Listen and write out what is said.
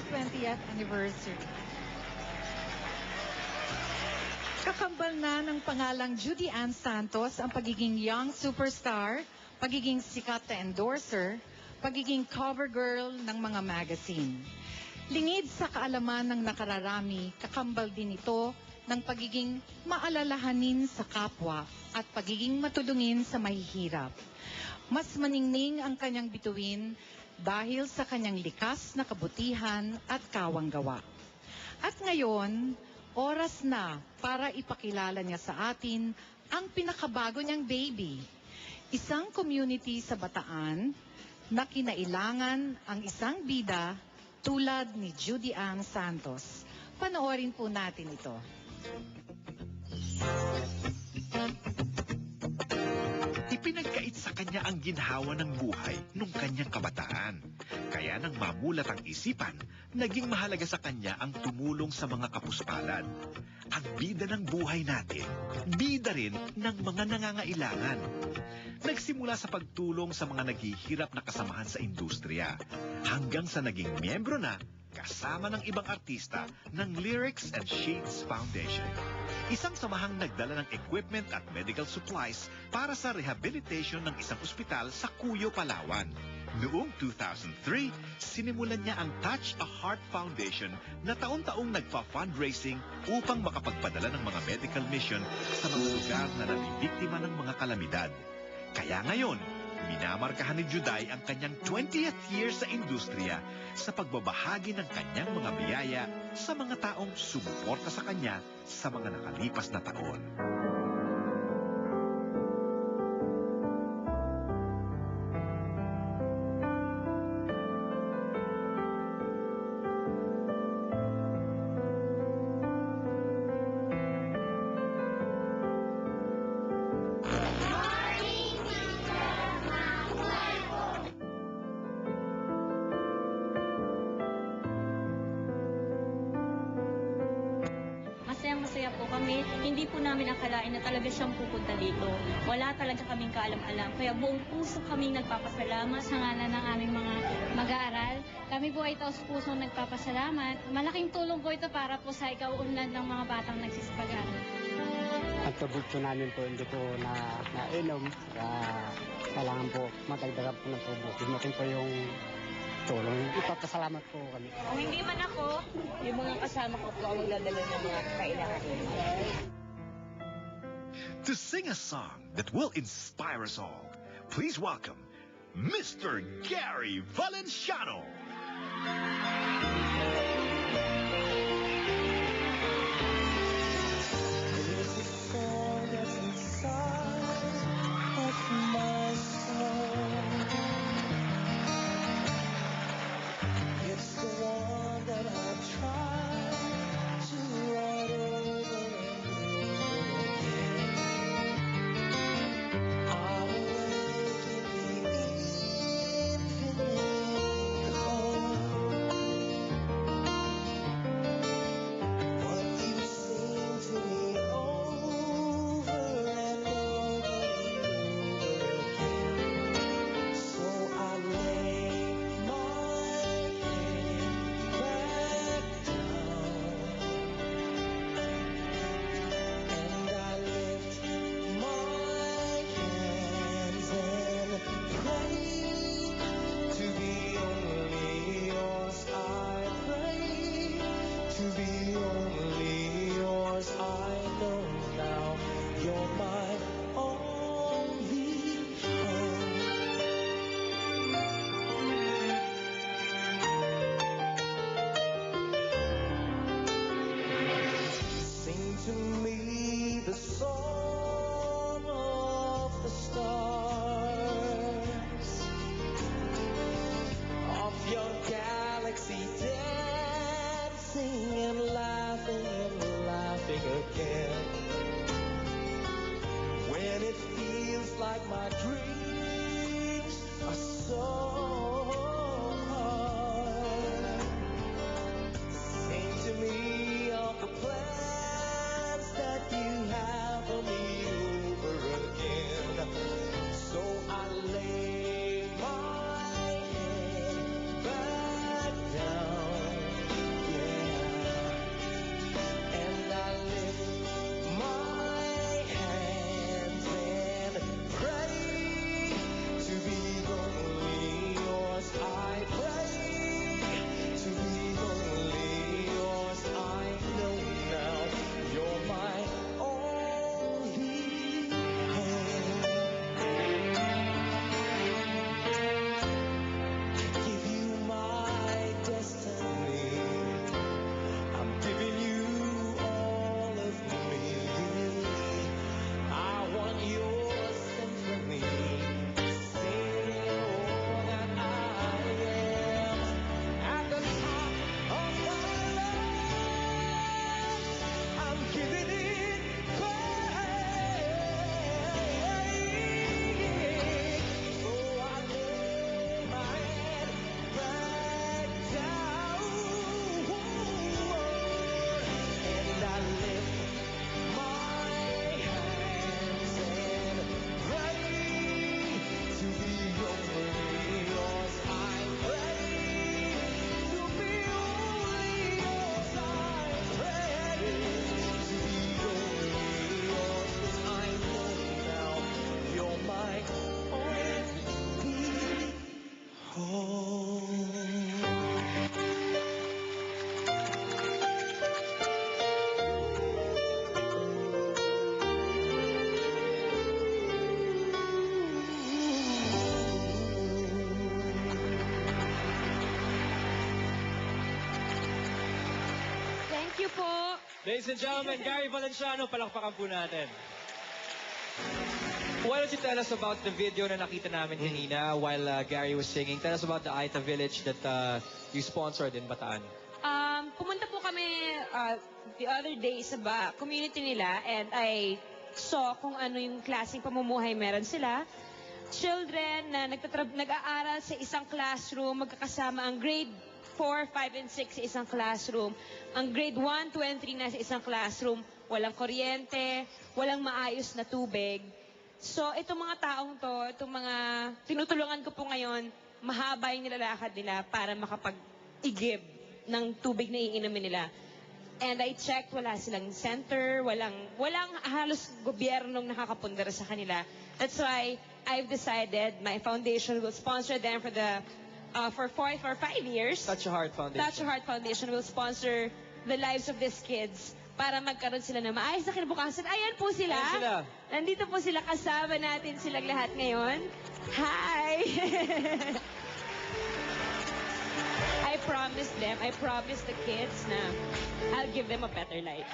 20th anniversary. Kakambal na ng pangalang Judy Ann Santos ang pagiging young superstar, pagiging sikat na endorser, pagiging cover girl ng mga magazine. Lingid sa kaalaman ng nakararami, kakambal din ito ng pagiging maalalahanin sa kapwa at pagiging matulungin sa mahihirap. Mas maningning ang kanyang bituin dahil sa kanyang likas na kabutihan at kawanggawa. At ngayon, oras na para ipakilala niya sa atin ang pinakabago niyang baby. Isang community sa Bataan na kinailangan ang isang bida tulad ni Judy Ann Santos. Panoorin po natin ito. Ipinagkait sa kanya ang ginhawa ng buhay nung kanyang kabataan. Kaya nang mamulat ang isipan, naging mahalaga sa kanya ang tumulong sa mga kapuspalad. Ang bida ng buhay natin, bida rin ng mga nangangailangan. Nagsimula sa pagtulong sa mga naghihirap na kasamahan sa industriya, hanggang sa naging miyembro na kasama ng ibang artista ng Lyrics and Shades Foundation. Isang samahang nagdala ng equipment at medical supplies para sa rehabilitation ng isang ospital sa Cuyo, Palawan. Noong 2003, sinimulan niya ang Touch a Heart Foundation na taon-taong nagpa-fundraising upang makapagpadala ng mga medical mission sa mga lugar na nabibiktima ng mga kalamidad. Kaya ngayon, minamarkahan ni Juday ang kanyang 20th year sa industriya sa pagbabahagi ng kanyang mga biyaya sa mga taong sumuporta sa kanya sa mga nakalipas na taon. Masaya po kami. Hindi po namin akalain na talaga siyang pupunta dito. Wala talaga kaming kaalam-alam. Kaya buong puso kaming nagpapasalamat sa ngalan ng aming mga mag-aaral. Kami po ay taos-pusong nagpapasalamat. Malaking tulong po ito para po sa ikauunlad ng mga batang nagsisipag-aral. Ang tubig po namin po hindi po nainom. Kailangan po matagdagan po ng tubig. Dumating po yung tulong. Ipapasalamat po kami. Kung hindi man ako, yung mga kasama ko po ang magdadala ng mga kailangan. To sing a song that will inspire us all, please welcome Mr. Gary Valenciano. you po. Ladies and gentlemen, Gary Valenciano, palakpakan po natin. Why don't you tell us about the video na nakita namin kanina while Gary was singing? Tell us about the Aita Village that you sponsored in Bataan. Pumunta po kami the other day sa community nila and I saw kung ano yung klaseng pamumuhay meron sila. Children na nag-aaral sa isang classroom, magkakasama ang grade 4, 5, and 6 sa isang classroom. Ang grade 1, 2, and 3 na sa isang classroom. Walang kuryente, walang maayos na tubig. So, itong mga taong to, itong mga tinutulungan ko po ngayon, mahaba yung nilalakad nila para makapag-igib ng tubig na iinumin nila. And I checked, wala silang center, walang halos gobyernong nakakapundar sa kanila. That's why I've decided my foundation will sponsor them for 5 years. Touch a Heart Foundation. Touch a Heart Foundation will sponsor the lives of these kids para magkaroon sila ng maayos na kinabukasan. Ayan po sila. Ayan sila. Nandito po sila, kasama natin silang lahat ngayon. Hi! I promised the kids na I'll give them a better life.